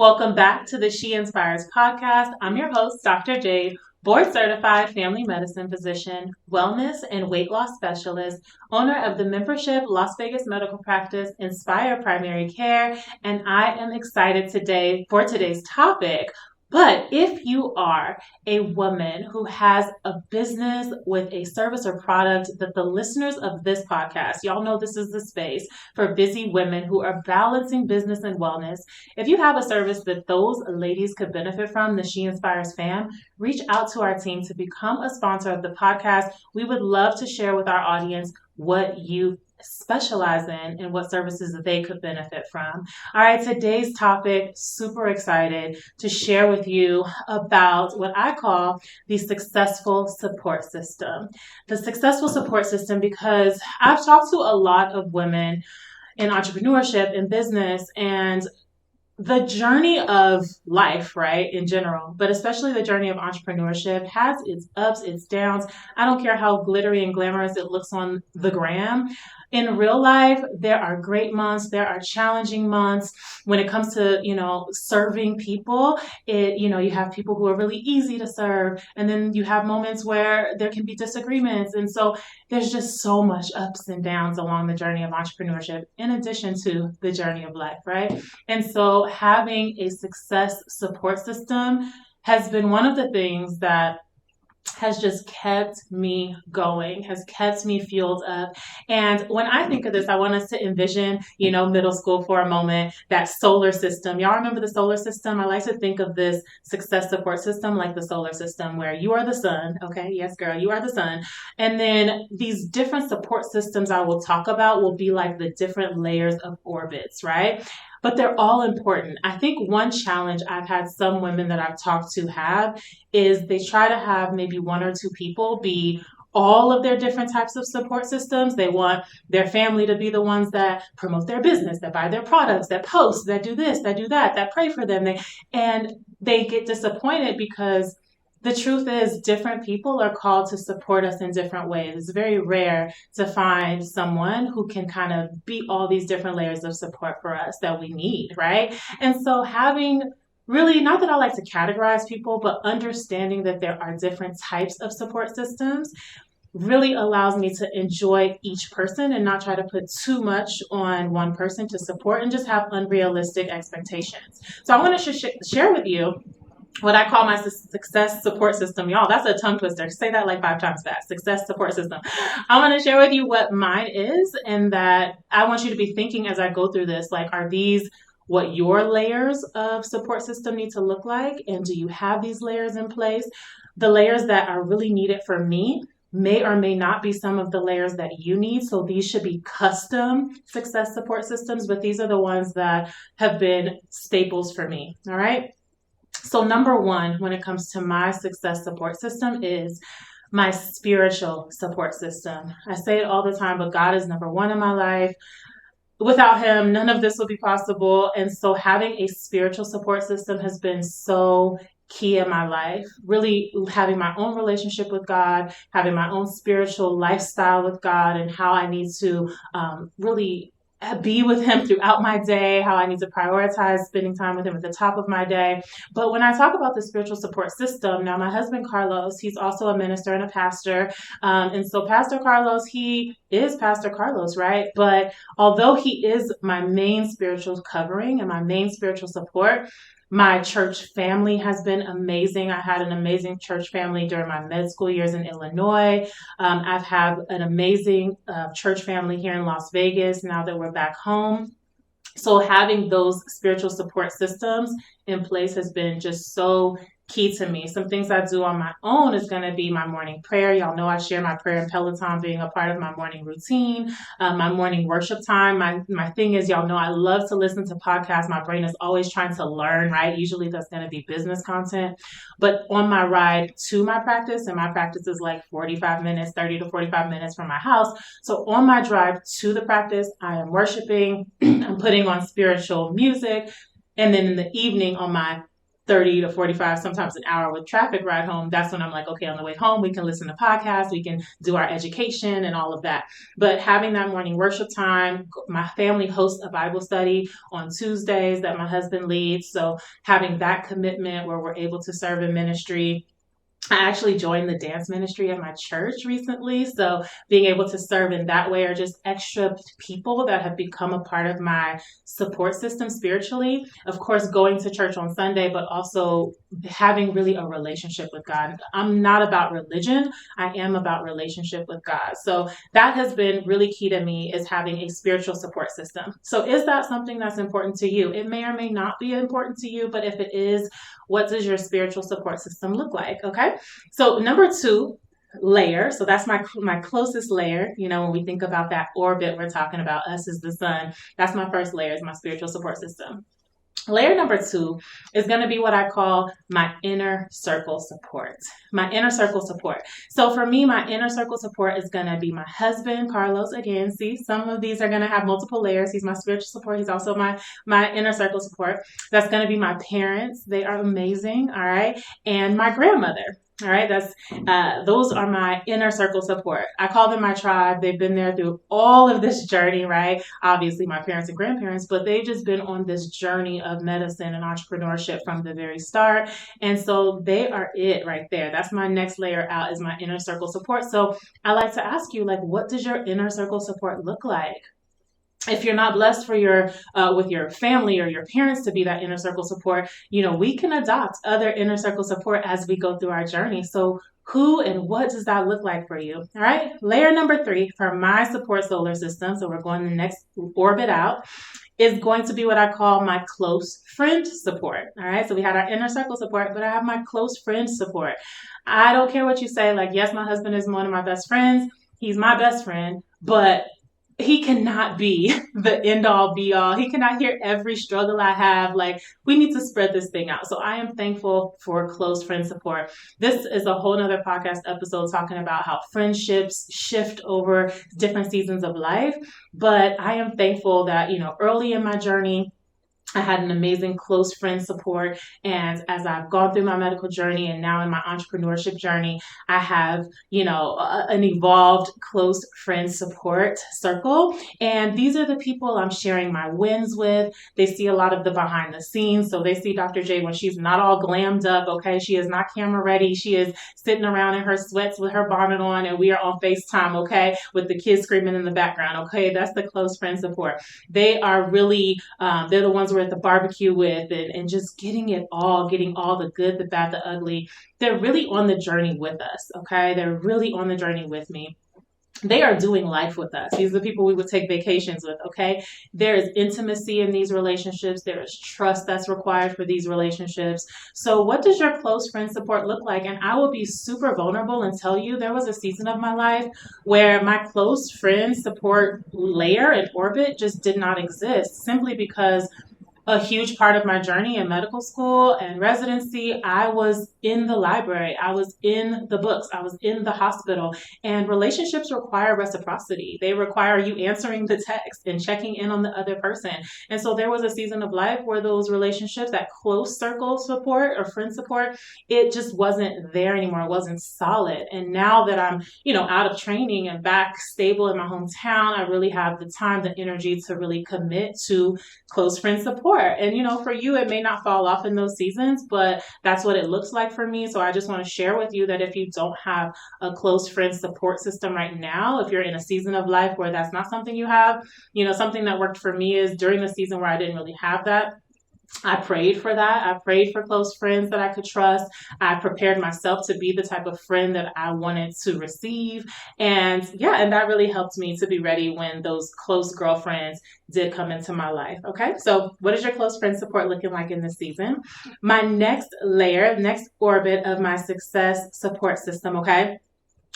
Welcome back to the She Inspires podcast. I'm your host, Dr. Jade, board certified family medicine physician, wellness and weight loss specialist, owner of the membership Las Vegas medical practice, Inspire Primary Care, and I am excited today for today's topic. But if you are a woman who has a business with a service or product that the listeners of this podcast, y'all know this is the space for busy women who are balancing business and wellness. If you have a service that those ladies could benefit from, the She Inspires fam, reach out to our team to become a sponsor of the podcast. We would love to share with our audience what you specialize in and what services that they could benefit from. All right, today's topic, super excited to share with you about what I call the successful support system. The successful support system, because I've talked to a lot of women in entrepreneurship and business and the journey of life, right, in general, but especially the journey of entrepreneurship has its ups, its downs. I don't care how glittery and glamorous it looks on the gram. In real life, there are great months, there are challenging months. When it comes to, serving people, you have people who are really easy to serve. And then you have moments where there can be disagreements. And so there's just so much ups and downs along the journey of entrepreneurship, in addition to the journey of life, right? And so having a success support system has been one of the things that has just kept me going, has kept me fueled up. And when I think of this, I want us to envision, middle school for a moment, that solar system. Y'all remember the solar system? I like to think of this success support system like the solar system, where you are the sun. Okay. Yes, girl, you are the sun. And then these different support systems I will talk about will be like the different layers of orbits, right? But they're all important. I think one challenge I've had some women that I've talked to have is they try to have maybe one or two people be all of their different types of support systems. They want their family to be the ones that promote their business, that buy their products, that post, that do this, that do that pray for them. And they get disappointed because the truth is different people are called to support us in different ways. It's very rare to find someone who can kind of be all these different layers of support for us that we need, right? And so having really, not that I like to categorize people, but understanding that there are different types of support systems really allows me to enjoy each person and not try to put too much on one person to support and just have unrealistic expectations. So I want to share with you what I call my success support system. Y'all, that's a tongue twister. Say that like 5 times fast. Success support system. I want to share with you what mine is, and that I want you to be thinking as I go through this, like, are these what your layers of support system need to look like? And do you have these layers in place? The layers that are really needed for me may or may not be some of the layers that you need. So these should be custom success support systems, but these are the ones that have been staples for me. All right. So number one, when it comes to my success support system, is my spiritual support system. I say it all the time, but God is number one in my life. Without him, none of this would be possible. And so having a spiritual support system has been so key in my life. Really having my own relationship with God, having my own spiritual lifestyle with God, and how I need to really be with him throughout my day, how I need to prioritize spending time with him at the top of my day. But when I talk about the spiritual support system, now my husband, Carlos, he's also a minister and a pastor. And so Pastor Carlos, he is Pastor Carlos, right? But although he is my main spiritual covering and my main spiritual support, my church family has been amazing. I had an amazing church family during my med school years in Illinois. I've had an amazing church family here in Las Vegas now that we're back home. So having those spiritual support systems in place has been just so key to me. Some things I do on my own is going to be my morning prayer. Y'all know I share my prayer and Peloton being a part of my morning routine, my morning worship time. My thing is, y'all know I love to listen to podcasts. My brain is always trying to learn, right? Usually that's going to be business content. But on my ride to my practice, and my practice is like 45 minutes, 30 to 45 minutes from my house. So on my drive to the practice, I am worshiping, I'm putting on spiritual music. And then in the evening on my 30 to 45, sometimes an hour with traffic ride home, that's when I'm like, okay, on the way home, we can listen to podcasts, we can do our education and all of that. But having that morning worship time, my family hosts a Bible study on Tuesdays that my husband leads. So having that commitment where we're able to serve in ministry. I actually joined the dance ministry at my church recently. So being able to serve in that way are just extra people that have become a part of my support system spiritually. Of course, going to church on Sunday, but also having really a relationship with God. I'm not about religion. I am about relationship with God. So that has been really key to me, is having a spiritual support system. So is that something that's important to you? It may or may not be important to you, but if it is, what does your spiritual support system look like? Okay. So number 2, layer. So that's my closest layer. You know, when we think about that orbit, we're talking about us as the sun. That's my first layer, is my spiritual support system. Layer number 2 is going to be what I call my inner circle support. My inner circle support. So for me, my inner circle support is going to be my husband, Carlos. Again, see, some of these are going to have multiple layers. He's my spiritual support. He's also my inner circle support. That's going to be my parents. They are amazing. All right. And my grandmother. All right, those are my inner circle support. I call them my tribe. They've been there through all of this journey, right? Obviously, my parents and grandparents, but they've just been on this journey of medicine and entrepreneurship from the very start. And so they are it right there. That's my next layer out, is my inner circle support. So I like to ask you, like, what does your inner circle support look like? If you're not blessed for your with your family or your parents to be that inner circle support, you know, we can adopt other inner circle support as we go through our journey. So who and what does that look like for you? All right. Layer number 3 for my support solar system, so we're going the next orbit out, is going to be what I call my close friend support. All right. So we had our inner circle support, but I have my close friend support. I don't care what you say. Like, yes, my husband is one of my best friends. He's my best friend, but he cannot be the end all be all. He cannot hear every struggle I have. Like, we need to spread this thing out. So I am thankful for close friend support. This is a whole nother podcast episode talking about how friendships shift over different seasons of life. But I am thankful that, you know, early in my journey, I had an amazing close friend support. And as I've gone through my medical journey and now in my entrepreneurship journey, I have, you know, an evolved close friend support circle. And these are the people I'm sharing my wins with. They see a lot of the behind the scenes. So they see Dr. Jade when she's not all glammed up. Okay. She is not camera ready. She is sitting around in her sweats with her bonnet on, and we are on FaceTime. Okay. With the kids screaming in the background. Okay. That's the close friend support. They are really, they're the ones we're at the barbecue with, and just getting all the good, the bad, the ugly. They're really on the journey with us. Okay. They're really on the journey with me. They are doing life with us. These are the people we would take vacations with, okay? There is intimacy in these relationships. There is trust that's required for these relationships. So what does your close friend support look like? And I will be super vulnerable and tell you, there was a season of my life where my close friend support layer and orbit just did not exist, simply because a huge part of my journey in medical school and residency, I was in the library, I was in the books, I was in the hospital, and relationships require reciprocity. They require you answering the text and checking in on the other person. And so there was a season of life where those relationships, that close circle support or friend support, it just wasn't there anymore. It wasn't solid. And now that I'm, you know, out of training and back stable in my hometown, I really have the time, the energy to really commit to close friend support. And, you know, for you, it may not fall off in those seasons, but that's what it looks like for me. So I just want to share with you that if you don't have a close friend support system right now, if you're in a season of life where that's not something you have, you know, something that worked for me is during the season where I didn't really have that, I prayed for that. I prayed for close friends that I could trust. I prepared myself to be the type of friend that I wanted to receive. And that really helped me to be ready when those close girlfriends did come into my life. Okay. So what is your close friend support looking like in this season? My next layer, next orbit of my success support system. Okay.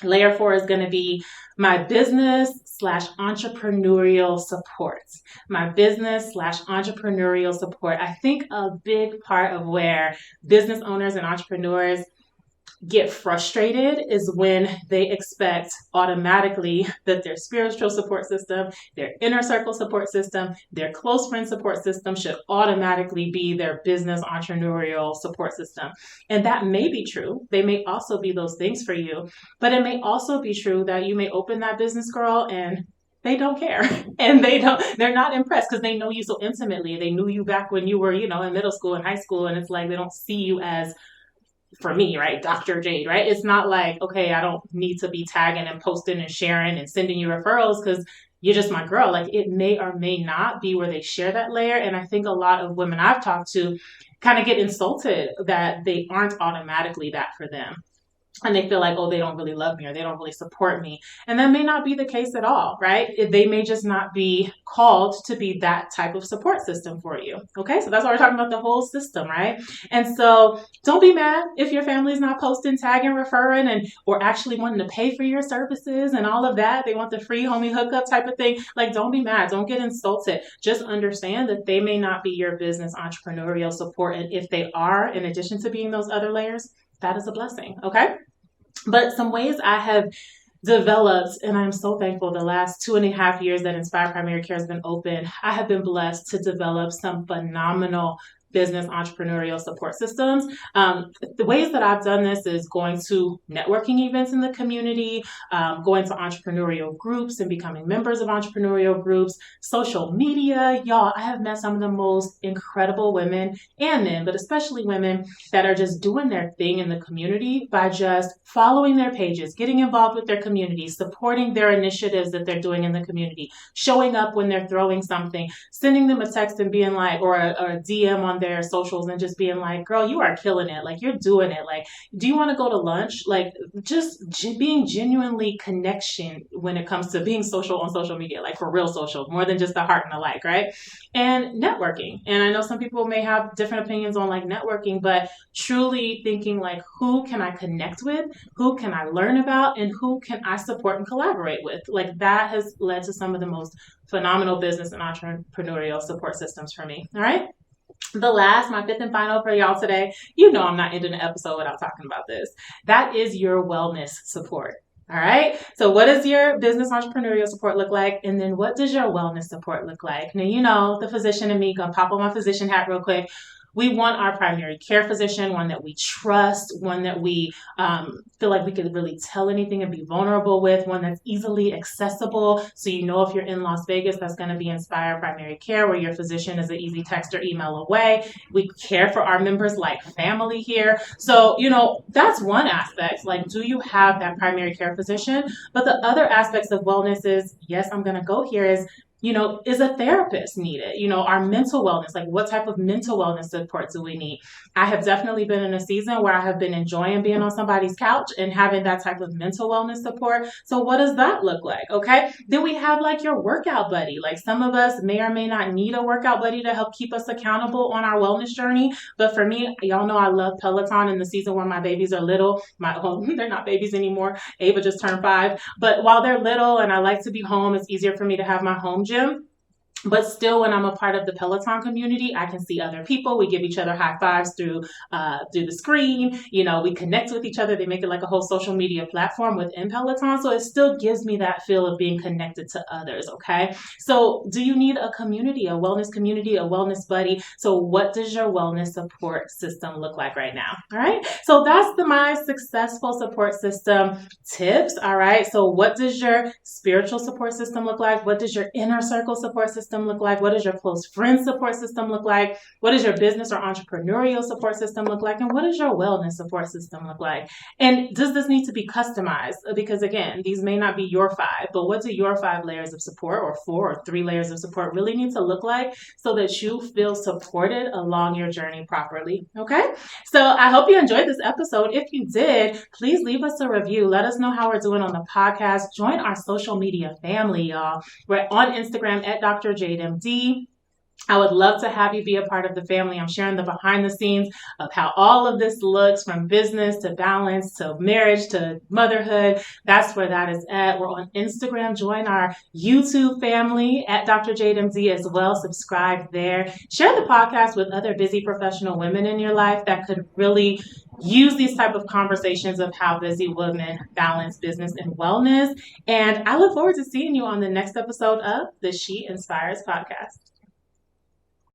Layer 4 is going to be my business/entrepreneurial support. My business/entrepreneurial support. I think a big part of where business owners and entrepreneurs get frustrated is when they expect automatically that their spiritual support system, their inner circle support system, their close friend support system should automatically be their business entrepreneurial support system. And that may be true. They may also be those things for you, but it may also be true that you may open that business, girl, and they don't care and they're not impressed because they know you so intimately. They knew you back when you were, in middle school and high school. And it's like, they don't see you as, for me, right, Dr. Jade, right? It's not like, okay, I don't need to be tagging and posting and sharing and sending you referrals because you're just my girl. Like, it may or may not be where they share that layer. And I think a lot of women I've talked to kind of get insulted that they aren't automatically that for them. And they feel like, oh, they don't really love me or they don't really support me. And that may not be the case at all, right? They may just not be called to be that type of support system for you. Okay, so that's why we're talking about the whole system, right? And so don't be mad if your family's not posting, tagging, referring, or actually wanting to pay for your services and all of that. They want the free homie hookup type of thing. Like, don't be mad. Don't get insulted. Just understand that they may not be your business entrepreneurial support. And if they are, in addition to being those other layers, that is a blessing, okay? But some ways I have developed, and I'm so thankful the last 2.5 years that Inspire Primary Care has been open, I have been blessed to develop some phenomenal business entrepreneurial support systems. The ways that I've done this is going to networking events in the community, going to entrepreneurial groups and becoming members of entrepreneurial groups, social media. Y'all, I have met some of the most incredible women and men, but especially women that are just doing their thing in the community by just following their pages, getting involved with their community, supporting their initiatives that they're doing in the community, showing up when they're throwing something, sending them a text and being like, or a DM on their socials and just being like, girl, you are killing it. Like, you're doing it. Like, do you want to go to lunch? Like, just being genuinely connection when it comes to being social on social media, like for real social, more than just the heart and the like, right? And networking. And I know some people may have different opinions on like networking, but truly thinking like, who can I connect with? Who can I learn about? And who can I support and collaborate with? Like, that has led to some of the most phenomenal business and entrepreneurial support systems for me. All right. My fifth and final for y'all today, I'm not ending an episode without talking about this. That is your wellness support. All right. So what does your business entrepreneurial support look like? And then what does your wellness support look like? Now, the physician and me, gonna pop on my physician hat real quick. We want our primary care physician, one that we trust, one that we feel like we could really tell anything and be vulnerable with, one that's easily accessible. So if you're in Las Vegas, that's going to be Inspire Primary Care, where your physician is an easy text or email away. We care for our members like family here. So, that's one aspect. Like, do you have that primary care physician? But the other aspects of wellness is, yes, I'm going to go here is, is a therapist needed? Our mental wellness, like what type of mental wellness support do we need? I have definitely been in a season where I have been enjoying being on somebody's couch and having that type of mental wellness support. So what does that look like? Okay. Then we have like your workout buddy. Like, some of us may or may not need a workout buddy to help keep us accountable on our wellness journey. But for me, y'all know I love Peloton in the season where my babies are little. They're not babies anymore. Ava just turned 5. But while they're little and I like to be home, it's easier for me to have my home gym. But still, when I'm a part of the Peloton community, I can see other people. We give each other high fives through the screen. We connect with each other. They make it like a whole social media platform within Peloton. So it still gives me that feel of being connected to others. Okay. So do you need a community, a wellness buddy? So what does your wellness support system look like right now? All right. So that's my successful support system tips. All right. So what does your spiritual support system look like? What does your inner circle support system look like? What does your close friend support system look like? What does your business or entrepreneurial support system look like? And what does your wellness support system look like? And does this need to be customized? Because again, these may not be your 5, but what do your 5 layers of support, or 4 or 3 layers of support, really need to look like so that you feel supported along your journey properly? Okay. So I hope you enjoyed this episode. If you did, please leave us a review. Let us know how we're doing on the podcast. Join our social media family, y'all. We're on Instagram at Dr. Jade MD. I would love to have you be a part of the family. I'm sharing the behind the scenes of how all of this looks, from business to balance to marriage to motherhood. That's where that is at. We're on Instagram. Join our YouTube family at Dr. Jade MD as well. Subscribe there. Share the podcast with other busy professional women in your life that could really use these type of conversations of how busy women balance business and wellness. And I look forward to seeing you on the next episode of the She Inspires podcast.